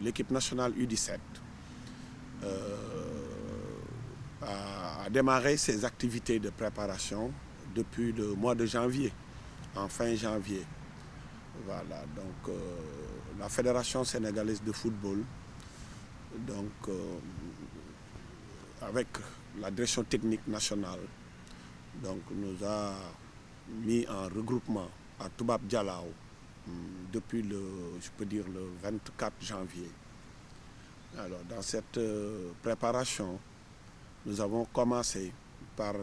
L'équipe nationale U17 a démarré ses activités de préparation depuis le mois de janvier, en fin janvier. Voilà, donc la Fédération sénégalaise de football, donc avec la direction technique nationale, donc nous a mis en regroupement à Toubab Dialaw depuis je peux dire le 24 janvier. Alors dans cette préparation, nous avons commencé par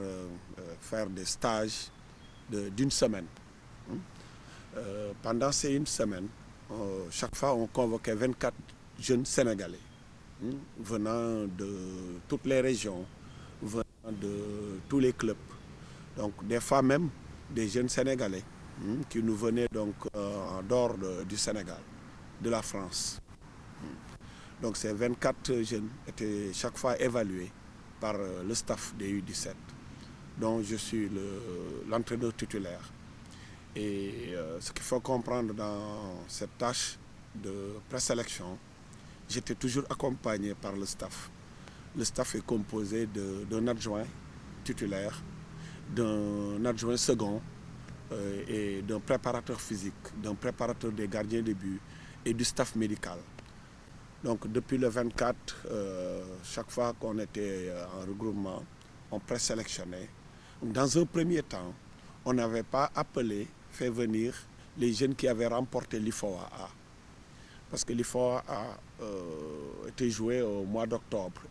faire des stages d'une semaine. Pendant ces une semaine, chaque fois on convoquait 24 jeunes Sénégalais venant de toutes les régions, venant de tous les clubs. Donc des fois même des jeunes Sénégalais qui nous venaient donc en dehors du Sénégal, de la France. Donc ces 24 jeunes étaient chaque fois évalués par le staff des U17, dont je suis l'entraîneur titulaire. Et ce qu'il faut comprendre dans cette tâche de présélection, j'étais toujours accompagné par le staff. Le staff est composé d'un adjoint titulaire, d'un adjoint second et d'un préparateur physique, d'un préparateur des gardiens de but et du staff médical. Donc depuis le 24, chaque fois qu'on était en regroupement, on présélectionnait. Dans un premier temps, on n'avait pas fait venir les jeunes qui avaient remporté l'IFOA A. Parce que l'IFOA A était joué au mois d'octobre,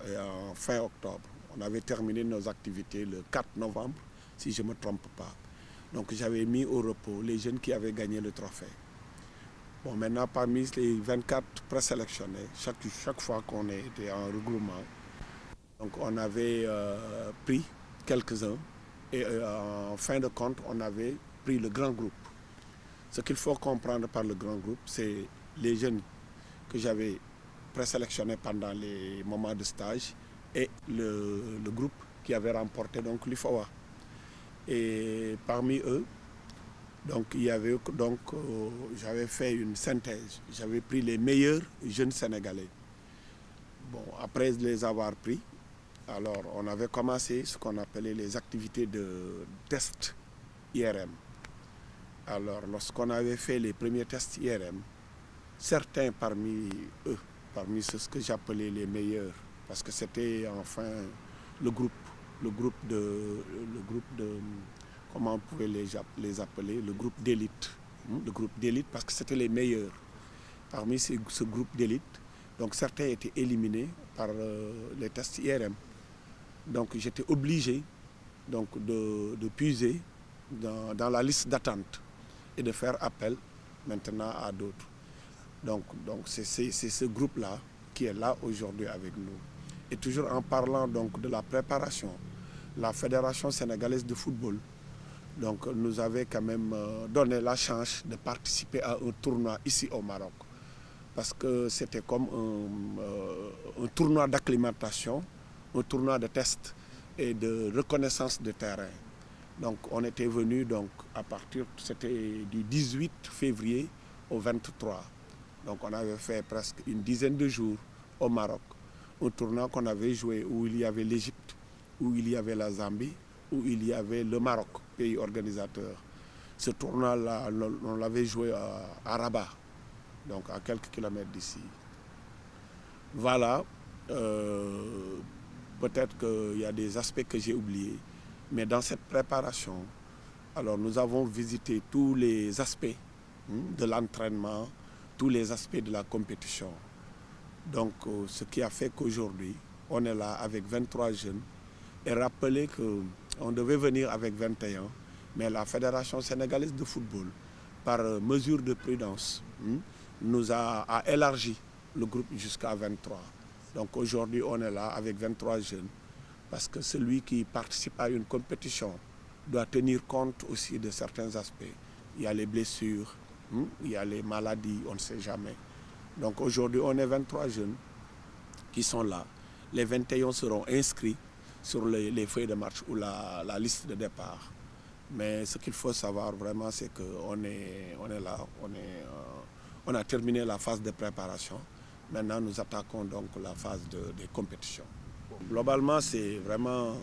et en fin octobre. On avait terminé nos activités le 4 novembre, si je ne me trompe pas. Donc j'avais mis au repos les jeunes qui avaient gagné le trophée. Bon, maintenant, parmi les 24 présélectionnés, chaque fois qu'on était en regroupement, donc on avait pris quelques-uns et en fin de compte, on avait pris le grand groupe. Ce qu'il faut comprendre par le grand groupe, c'est les jeunes que j'avais présélectionnés pendant les moments de stage et le groupe qui avait remporté donc l'IFOA. Et parmi eux, donc j'avais fait une synthèse. J'avais pris les meilleurs jeunes Sénégalais. Bon, après les avoir pris, alors on avait commencé ce qu'on appelait les activités de test IRM. Alors lorsqu'on avait fait les premiers tests IRM, certains parmi eux, parmi ceux que j'appelais les meilleurs, parce que c'était enfin le groupe de comment on pouvait les appeler, le groupe d'élite. Le groupe d'élite parce que c'était les meilleurs. Parmi ce groupe d'élite, donc certains étaient éliminés par les tests IRM. Donc j'étais obligé donc, de puiser dans la liste d'attente et de faire appel maintenant à d'autres. Donc c'est ce groupe-là qui est là aujourd'hui avec nous. Et toujours en parlant donc de la préparation, la Fédération sénégalaise de football donc, nous avait quand même donné la chance de participer à un tournoi ici au Maroc. Parce que c'était comme un tournoi d'acclimatation, un tournoi de test et de reconnaissance de terrain. Donc on était venu donc à partir, c'était du 18 février au 23. Donc on avait fait presque une dizaine de jours au Maroc. Un tournoi qu'on avait joué où il y avait l'Égypte, où il y avait la Zambie, où il y avait le Maroc, pays organisateur. Ce tournoi-là, on l'avait joué à Rabat, donc à quelques kilomètres d'ici. Voilà, peut-être qu'il y a des aspects que j'ai oubliés, mais dans cette préparation, alors nous avons visité tous les aspects de l'entraînement, tous les aspects de la compétition. Donc, ce qui a fait qu'aujourd'hui, on est là avec 23 jeunes et rappeler qu'on devait venir avec 21, mais la Fédération sénégalaise de football, par mesure de prudence, nous a élargi le groupe jusqu'à 23. Donc aujourd'hui, on est là avec 23 jeunes, parce que celui qui participe à une compétition doit tenir compte aussi de certains aspects. Il y a les blessures, il y a les maladies, on ne sait jamais. Donc aujourd'hui, on est 23 jeunes qui sont là. Les 21 seront inscrits sur les feuilles de match ou la liste de départ. Mais ce qu'il faut savoir vraiment, c'est qu'on est là, on a terminé la phase de préparation. Maintenant, nous attaquons donc la phase des compétitions. Globalement, c'est vraiment...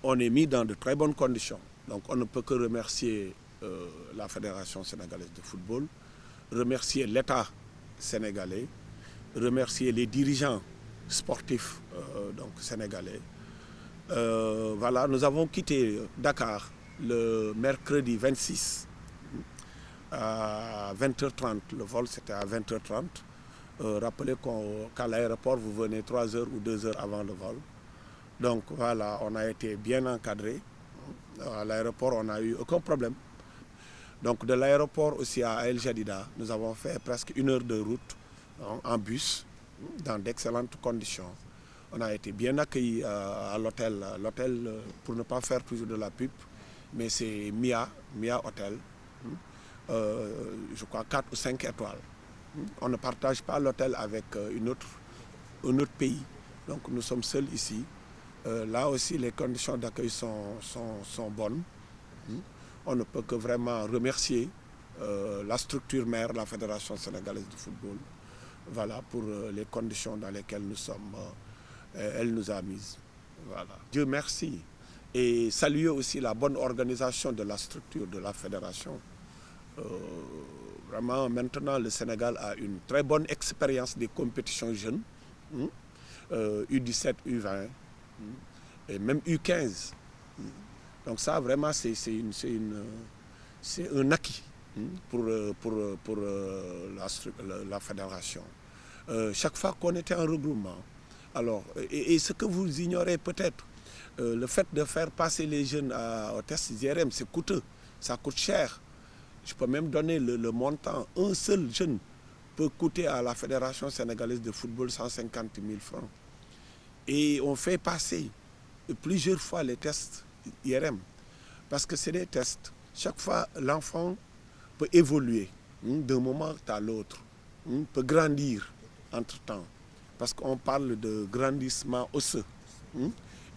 On est mis dans de très bonnes conditions. Donc on ne peut que remercier la Fédération sénégalaise de football, remercier l'État sénégalais, remercier les dirigeants sportifs donc sénégalais. Voilà, nous avons quitté Dakar le mercredi 26 à 20h30. Le vol c'était à 20h30. Rappelez qu'à l'aéroport, vous venez 3 heures ou 2 heures avant le vol. Donc voilà, on a été bien encadré. À l'aéroport, on n'a eu aucun problème. Donc de l'aéroport aussi à El Jadida, nous avons fait presque 1 heure de route en bus, dans d'excellentes conditions. On a été bien accueillis à l'hôtel. L'hôtel, pour ne pas faire toujours de la pub, mais c'est Mia Hotel. Je crois 4 ou 5 étoiles. On ne partage pas l'hôtel avec un autre pays. Donc nous sommes seuls ici. Là aussi, les conditions d'accueil sont bonnes. On ne peut que vraiment remercier la structure mère, la Fédération sénégalaise de football, voilà, pour les conditions dans lesquelles nous sommes. Elle nous a mises. Voilà. Dieu merci. Et saluer aussi la bonne organisation de la structure de la Fédération. Vraiment, maintenant, le Sénégal a une très bonne expérience des compétitions jeunes, U17, U20, et même U15. Donc ça, vraiment, c'est un acquis pour la fédération. Chaque fois qu'on était en regroupement, alors, et ce que vous ignorez peut-être, le fait de faire passer les jeunes au test IRM, c'est coûteux, ça coûte cher. Je peux même donner le montant. Un seul jeune peut coûter à la Fédération sénégalaise de football 150 000 francs. Et on fait passer plusieurs fois les tests IRM. Parce que c'est des tests. Chaque fois, l'enfant peut évoluer d'un moment à l'autre, peut grandir entre-temps. Parce qu'on parle de grandissement osseux.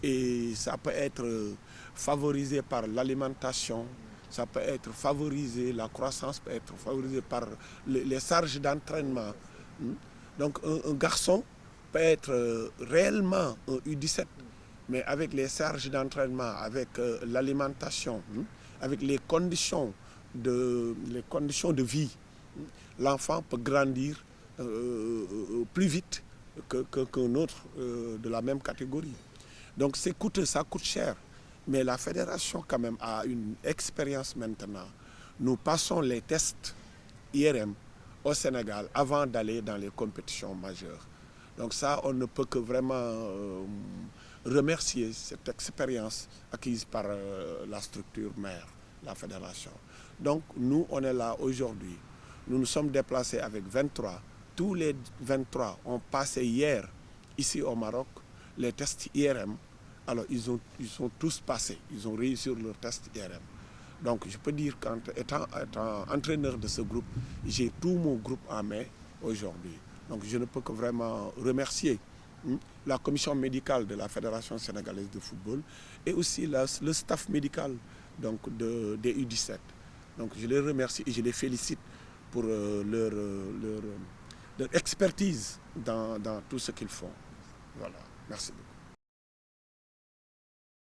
Et ça peut être favorisé par l'alimentation, ça peut être favorisé, la croissance peut être favorisée par les charges d'entraînement. Donc un garçon peut être réellement un U17, mais avec les charges d'entraînement, avec l'alimentation, avec les conditions de vie, l'enfant peut grandir plus vite qu'un autre de la même catégorie. Donc c'est coûteux, ça coûte cher. Mais la fédération quand même a une expérience maintenant. Nous passons les tests IRM au Sénégal avant d'aller dans les compétitions majeures. Donc ça, on ne peut que vraiment remercier cette expérience acquise par la structure mère, la fédération. Donc nous, on est là aujourd'hui. Nous nous sommes déplacés avec 23. Tous les 23 ont passé hier, ici au Maroc, les tests IRM. Alors, ils sont tous passés. Ils ont réussi leur test IRM. Donc, je peux dire qu'étant entraîneur de ce groupe, j'ai tout mon groupe en main aujourd'hui. Donc, je ne peux que vraiment remercier la commission médicale de la Fédération sénégalaise de football et aussi le staff médical donc, des U17. Donc, je les remercie et je les félicite pour leur expertise dans tout ce qu'ils font. Voilà. Merci beaucoup.